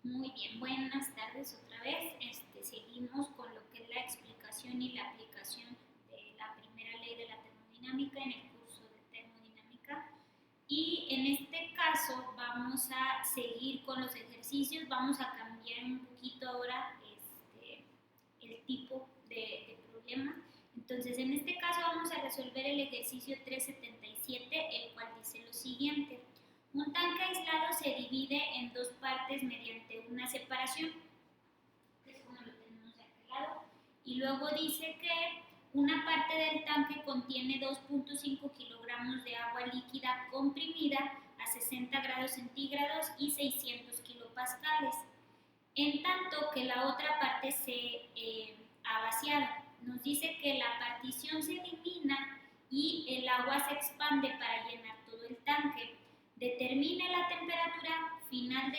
Muy bien, buenas tardes otra vez. Seguimos con lo que es la explicación y la aplicación de la primera ley de la termodinámica en el curso de termodinámica. Y en este caso vamos a seguir con los ejercicios, vamos a cambiar un poquito ahora el tipo de problema. Entonces, en este caso vamos a resolver el ejercicio 377, el cual dice lo siguiente. Un tanque aislado se divide en dos partes mediante una separación, que es como lo tenemos de aquel lado, y luego dice que una parte del tanque contiene 2.5 kilogramos de agua líquida comprimida a 60 grados centígrados y 600 kilopascales, en tanto que la otra parte se ha vaciado. Nos dice que la partición se elimina y el agua se expande para llenar todo el tanque. Determine la temperatura final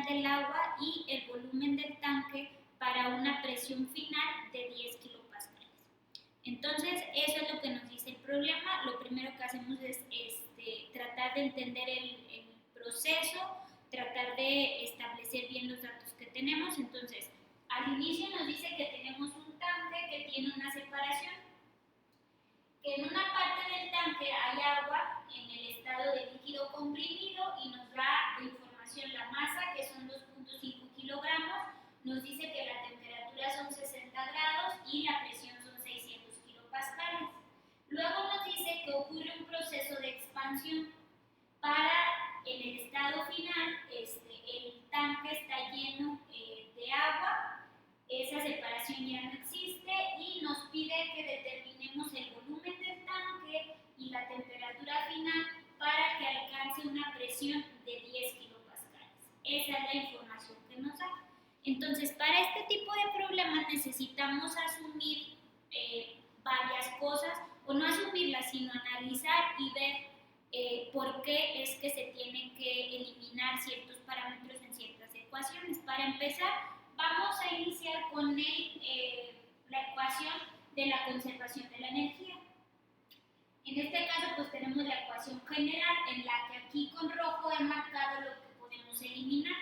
del agua y el volumen del tanque para una presión final de 10 kilopascales. Entonces, eso es lo que nos dice el problema. Lo primero que hacemos es tratar de entender el proceso, tratar de establecer bien los datos que tenemos. Entonces, al inicio nos dice que tenemos un tanque que tiene una separación, que en una parte del tanque hay agua en el estado de líquido comprimido y nos da de información la masa, que son 2.5 kilogramos, nos dice que la temperatura son 60 grados y la presión son 600 kilopascales. Luego nos dice que ocurre un proceso de expansión. Para en el estado final, el tanque está lleno de agua, esa separación ya no existe y nos pide que determinemos el volumen del tanque y la temperatura final para que alcance una presión de 10 kilopascales. Esa es la información que nos da. Entonces, para este tipo de problemas necesitamos asumir varias cosas, o no asumirlas, sino analizar y ver por qué es que se tienen que eliminar ciertos parámetros en ciertas ecuaciones. Para empezar, vamos a iniciar con la ecuación de la conservación de la energía. En este caso, pues tenemos la ecuación general, en la que aquí con rojo he marcado lo que podemos eliminar.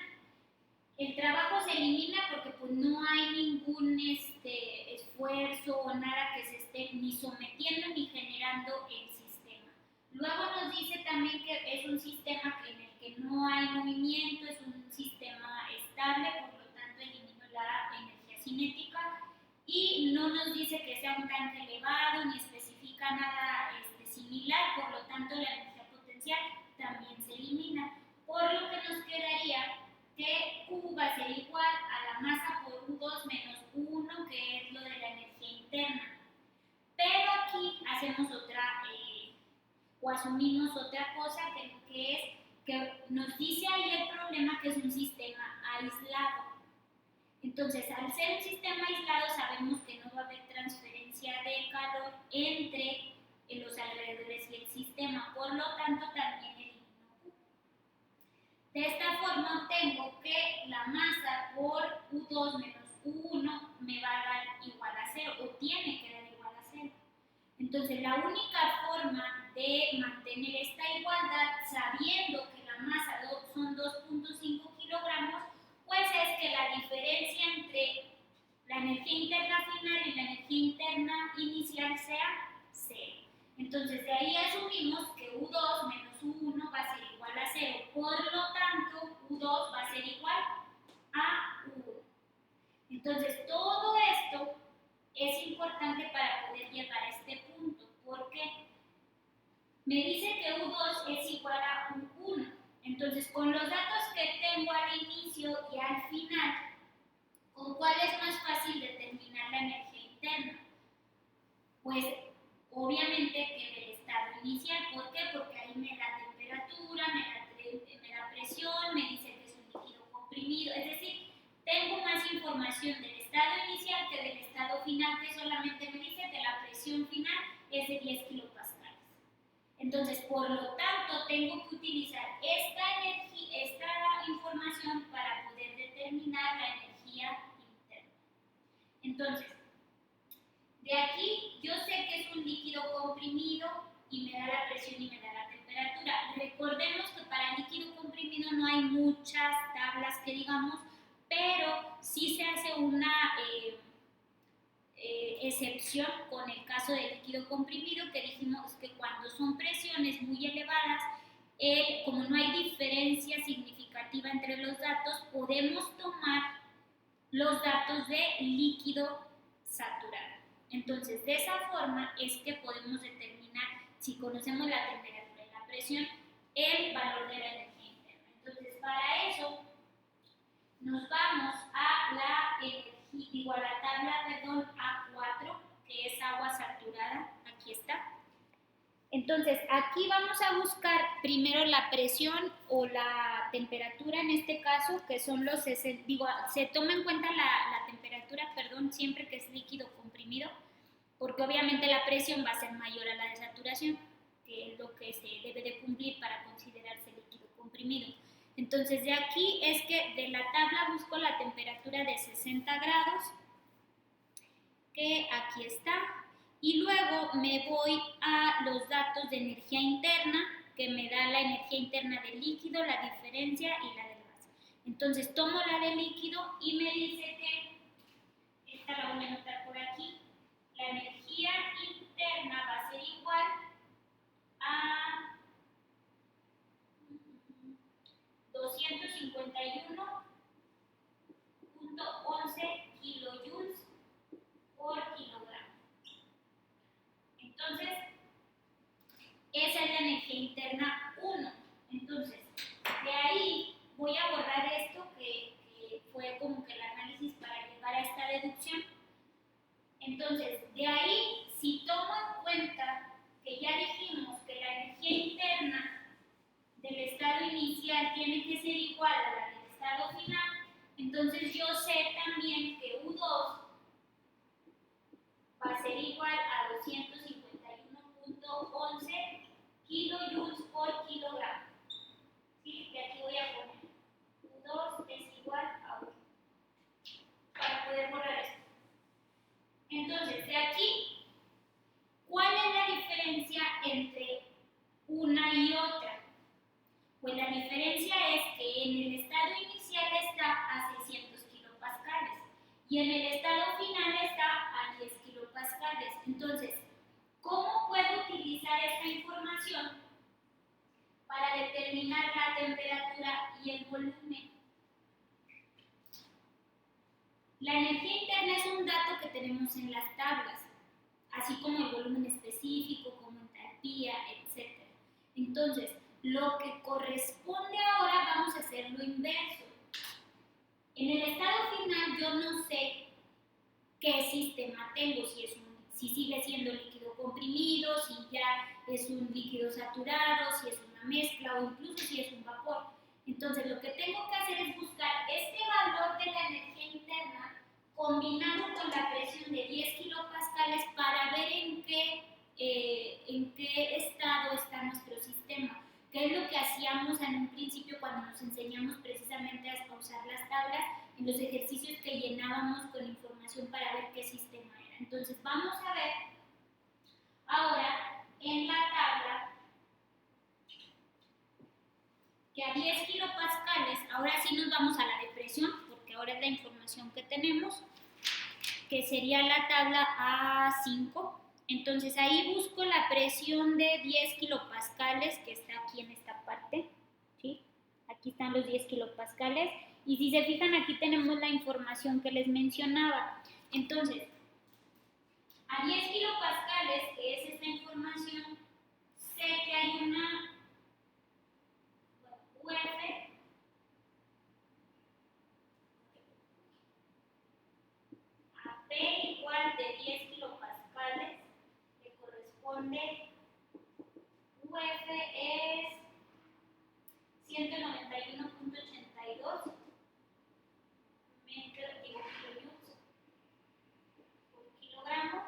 El trabajo se elimina porque pues no hay ningún esfuerzo o nada que se esté ni sometiendo ni generando el sistema. Luego nos dice también que es un sistema en el que no hay movimiento, es un sistema estable, por lo tanto elimino la energía cinética, y no nos dice que sea un tanque elevado ni especifica nada similar, por lo tanto la energía potencial también se elimina, por lo que nos quedaría que Q va a ser igual a la masa por U2 menos U1, que es lo de la energía interna. Pero aquí hacemos o asumimos otra cosa, que es que nos dice ahí el problema que es un sistema aislado. Entonces, al ser un sistema aislado, sabemos que no va a haber transferencia de calor entre los alrededores y el sistema, por lo tanto, también elimino Q. De esta forma obtengo que la masa por U2 menos U1 me va a dar igual a 0, o tiene que dar igual a 0. Entonces, la única forma de mantener esta igualdad, sabiendo que la masa son 2.5 kilogramos, pues es que la diferencia entre la energía interna final y la energía interna inicial sea 0. Entonces, de ahí asumimos que U2 menos U1 va a ser igual a 0. Por lo tanto, U2 va a ser igual a U1. Entonces, todo esto es importante para poder llegar a este punto. ¿Por qué? Me dice que U2 es igual a U1. Entonces, con los datos que tengo al inicio y al final, ¿con cuál es más fácil determinar la energía interna? Pues obviamente que en el estado inicial. ¿Por qué? Porque ahí me da temperatura, me da presión, me dice que es un líquido comprimido. Es decir, tengo más información del estado inicial que del estado final, que solamente me dice que la presión final es de 10 kilopascales. Entonces, por lo tanto, tengo que utilizar esta información para poder determinar la energía interna. Entonces, de aquí yo sé que es un líquido comprimido y me da la presión y me da la temperatura. Recordemos que para líquido comprimido no hay muchas tablas que digamos, pero sí se hace una excepción con el caso del líquido comprimido, que dijimos que cuando son presiones muy elevadas, como no hay diferencia significativa entre los datos, podemos tomar los datos de líquido saturado. Entonces, de esa forma es que podemos determinar, si conocemos la temperatura y la presión, el valor de la energía interna. Entonces, para eso nos vamos a la tabla A4, que es agua saturada. Aquí está. Entonces, aquí vamos a buscar primero la presión o la temperatura en este caso, que son los 60, se toma en cuenta la temperatura, siempre que es líquido comprimido, porque obviamente la presión va a ser mayor a la de saturación, que es lo que se debe de cumplir para considerarse líquido comprimido. Entonces, de aquí es que de la tabla busco la temperatura de 60 grados, que aquí está. Y luego me voy a los datos de energía interna, que me da la energía interna del líquido, la diferencia y la del gas. Entonces tomo la del líquido y me dice que, esta la voy a anotar por aquí, la energía interna va a ser igual a 251.11 kilojoules por kilogramo. Entonces, esa es la energía interna 1. Entonces, de ahí voy a borrar esto que fue como que el análisis para llegar a esta deducción. Entonces, de ahí, si tomo en cuenta que ya dijimos que la energía interna del estado inicial tiene que ser igual a la del estado final, entonces yo sé también que U2 va a ser igual a 251.11 kilojoules por kilogramo. ¿Sí? Y aquí voy a poner U2 es igual a 1 para poder borrar esto. Entonces, de aquí, ¿cuál es la diferencia entre una y otra? Pues la diferencia es que en el estado inicial está a 600 kilopascales y en el estado final está a 10 kilopascales. Entonces, ¿cómo puedo utilizar esta información para determinar la temperatura y el volumen? La energía interna es un dato que tenemos en las tablas, así como el volumen específico, como entalpía, etc. Entonces, lo que corresponde ahora vamos a hacer lo inverso. En el estado final yo no sé qué sistema tengo, si sigue siendo líquido comprimido, si ya es un líquido saturado, si es una mezcla o incluso si es un vapor. Entonces lo que tengo que hacer es buscar este valor de la energía interna combinado con la presión de 10 kilopascales para ver en qué estado está nuestro sistema, que es lo que hacíamos en un principio cuando nos enseñamos precisamente a usar las tablas en los ejercicios que llenábamos con información para ver qué sistema era. Entonces vamos a ver ahora en la tabla que a 10 kilopascales, ahora sí nos vamos a la de presión, porque ahora es la información que tenemos, que sería la tabla A5. Entonces ahí busco la presión de 10 kilopascales, que está aquí en esta parte, ¿sí? Aquí están los 10 kilopascales, y si se fijan aquí tenemos la información que les mencionaba. Entonces, a 10 kilopascales, que es esta información, sé que hay una UF a P igual de 10 kilopascales, que corresponde, UF es 191.82 kilojoules por kilogramo,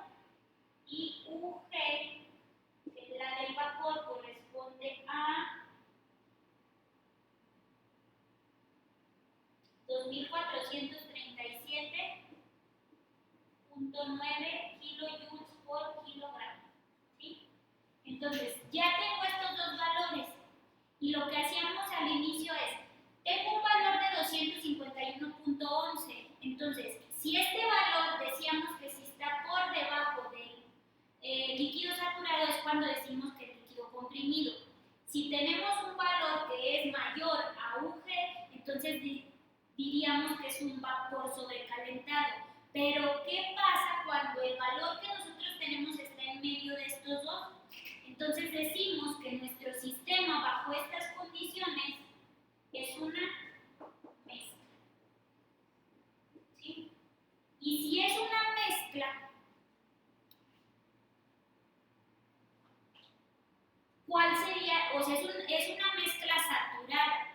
y UG, que es la del vapor, corresponde a 2437.9 kilojoules por kilogramo. ¿Sí? Entonces, ya tengo estos dos valores y lo que hacíamos al inicio es tengo un valor de 251.11. Entonces, si este valor decíamos que si está por debajo del líquido saturado es cuando decimos que el líquido comprimido. Si tenemos un valor que es mayor a UG, entonces diríamos que es un vapor sobrecalentado. Pero, ¿qué pasa cuando el valor que nosotros tenemos está en medio de estos dos? Entonces decimos que nuestro sistema bajo estas condiciones es una mezcla. ¿Sí? Y si es una mezcla, ¿cuál sería? O sea, es una mezcla saturada.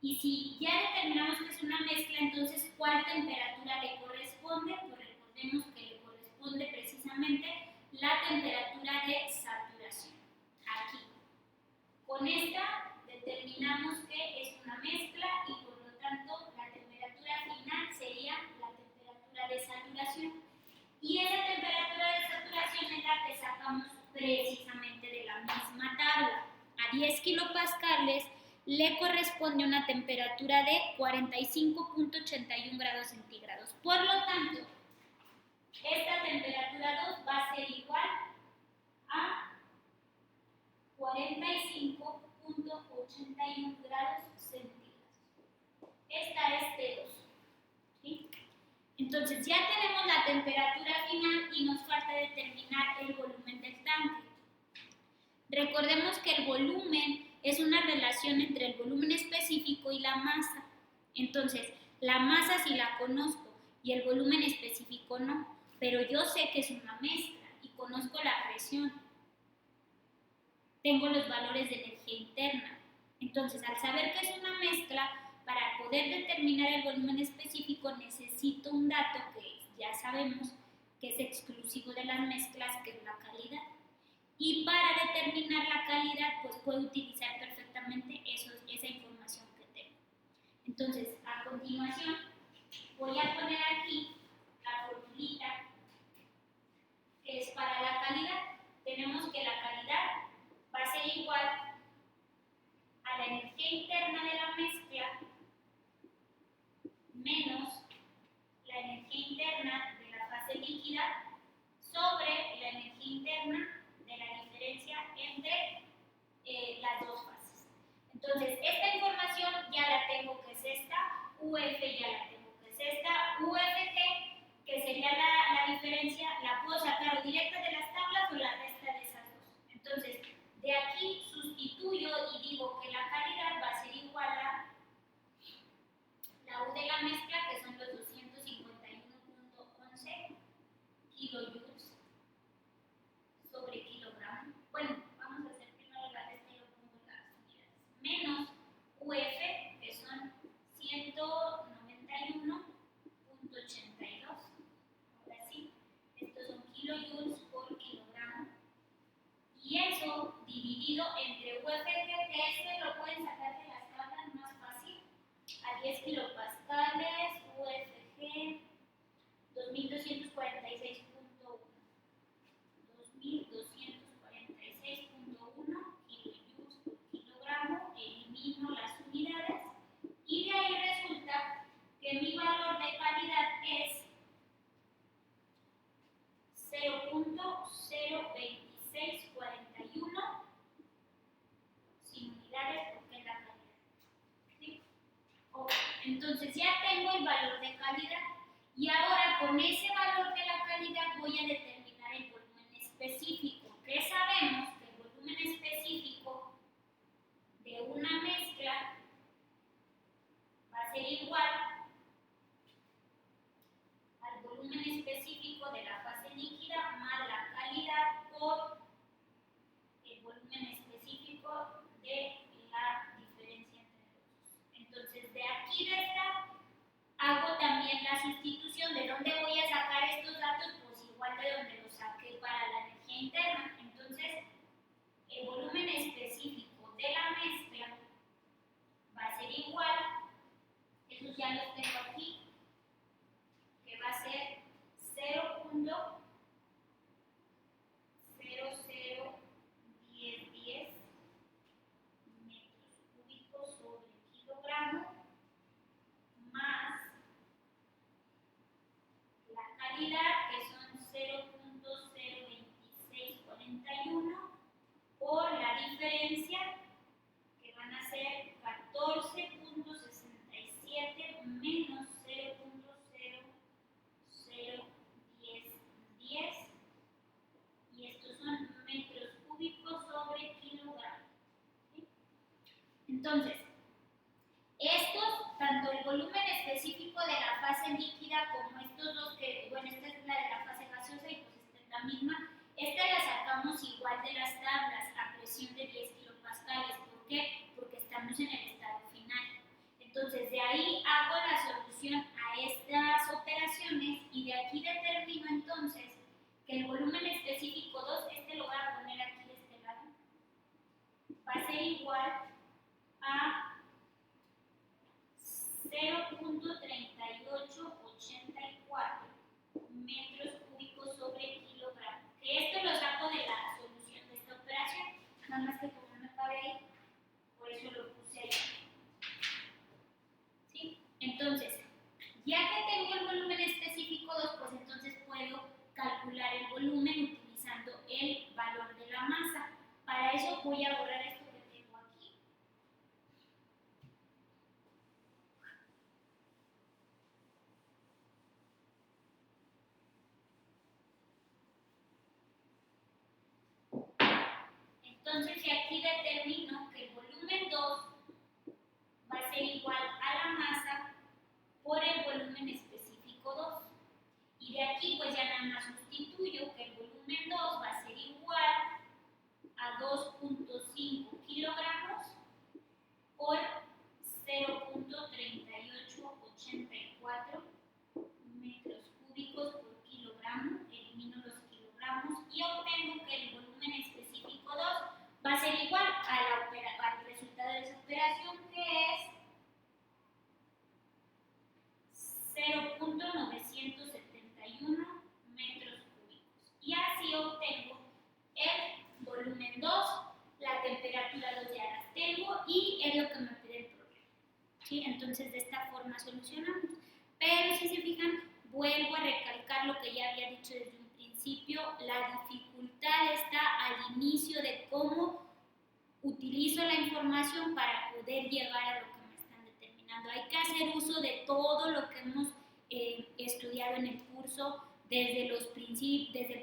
Y si ya determinamos que es una mezcla, entonces, ¿cuál temperatura le corresponde? Pues recordemos que le corresponde precisamente la temperatura de saturación. Aquí. Con esta determinamos que es una mezcla y por lo tanto la temperatura final sería la temperatura de saturación. Y esa temperatura de saturación es la que sacamos precisamente de la misma tabla. A 10 kilopascales le corresponde una temperatura de 45.81 grados centígrados. Por lo tanto, esta temperatura 2 va a ser igual a 45.81 grados centígrados. Esta es T2. ¿Sí? Entonces ya tenemos la temperatura final y nos falta determinar el volumen del tanque. Recordemos que el volumen es una relación entre el volumen específico y la masa. Entonces, la masa sí la conozco y el volumen específico no, pero yo sé que es una mezcla y conozco la presión. Tengo los valores de energía interna. Entonces, al saber que es una mezcla, para poder determinar el volumen específico necesito un dato que ya sabemos que es exclusivo de las mezclas, que es la calidad. Y para determinar la calidad, pues puedo utilizar perfectamente esa información que tengo. Entonces, a continuación, voy a poner aquí la formulita que es para la calidad. Tenemos que la calidad va a ser igual a la energía interna de la mezcla menos la energía interna de la fase líquida sobre la energía interna de la diferencia entre las dos fases. Entonces, esta información ya la tengo, que es esta, UF ya la tengo, que es esta, UFG, que sería la diferencia, la puedo sacar o directa de las tablas o la resta de esas dos. Entonces, de aquí sustituyo y digo que la calidad va a ser igual a la U de la mezcla, que son los 251.11 kilojoules sobre kilogramo. Bueno, vamos a hacer primero la resta y luego pongo las unidades. Menos UF, que son 191.82. Ahora sí, estos son kilojoules por kilogramo. Y eso dividido entre UFG, que este lo pueden sacar de las tablas más fácil, a 10 kilopascales, UFG 2246.1. 2246.1 kilojoules por kilogramo, elimino las unidades y de ahí resulta que mi valor de calidad es 0.02641 sin unidades porque es la calidad. ¿Sí? Okay. Entonces ya tengo el valor de calidad y ahora con ese valor de la calidad voy a determinar el volumen específico, que sabemos que el volumen específico de una mezcla va a ser igual al volumen específico de la fase líquida más la calidad por el volumen específico de la diferencia entre los dos. Entonces, de aquí de esta hago también la sustitución. ¿De dónde voy a sacar estos datos? Pues igual de donde los saqué para la energía interna. Entonces, el volumen específico de la mezcla va a ser igual, esos ya los tengo aquí, que va a ser 0.001010 metros cúbicos sobre kilogramo cantidad, que son 0.02641, por la diferencia, que van a ser 14.67 menos 0.001010, y estos son metros cúbicos sobre kilogramos. ¿Sí? Entonces, estos, tanto el volumen específico de la fase líquida como estos dos, que, bueno, esta es la de la fase gaseosa y pues esta es la misma, esta la sacamos igual de las tablas a presión de 10 kilopascales. ¿Por qué? Porque estamos en el estado final. Entonces, de ahí hago la solución a estas operaciones y de aquí determino entonces que el volumen específico 2, este lo voy a poner aquí de este lado, va a ser igual a 0.3884 metros cúbicos sobre kilogramo. Que esto lo saco de la solución de esta operación, nada más que como no me cabe ahí, por eso lo puse ahí. ¿Sí? Entonces, ya que tengo el volumen específico 2, pues entonces puedo calcular el volumen utilizando el valor de la masa. Para eso voy a borrar esto que tengo aquí. Entonces, y aquí determino que el volumen 2 va a ser igual a la masa por el volumen específico 2. Y de aquí pues ya nada más sustituyo que el volumen 2 va a ser igual a 2.5 kilogramos por 0.3884 metros cúbicos por kilogramo. Elimino los kilogramos y obtengo que el volumen específico 2 va a ser igual al resultado de esa operación, que es 0.971 metros cúbicos. Y así obtengo el volumen 2, la temperatura 2 ya las tengo y es lo que me pide el problema. ¿Sí? Entonces de esta forma solucionamos. Pero si se fijan, vuelvo a recalcar lo que ya había dicho desde un principio, la dificultad está al inicio de cómo utilizo la información para poder llegar a lo que me están determinando. Hay que hacer uso de todo lo que hemos estudiado en el curso desde el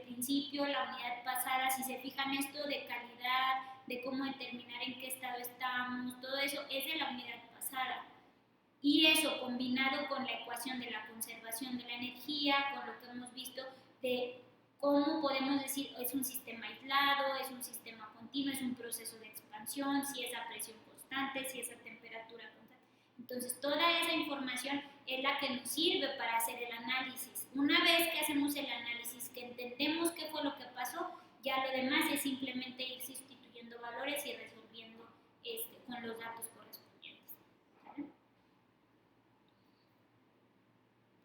principio, la unidad pasada. Si se fijan, esto de calidad, de cómo determinar en qué estado estamos, todo eso es de la unidad pasada. Y eso combinado con la ecuación de la conservación de la energía, con lo que hemos visto de cómo podemos decir es un sistema aislado, es un sistema continuo, es un proceso de expansión, si es a presión constante, si es a temperatura constante. Entonces toda esa información es la que nos sirve para hacer el análisis. Una vez que hacemos el análisis, que entendemos qué fue lo que pasó, ya lo demás es simplemente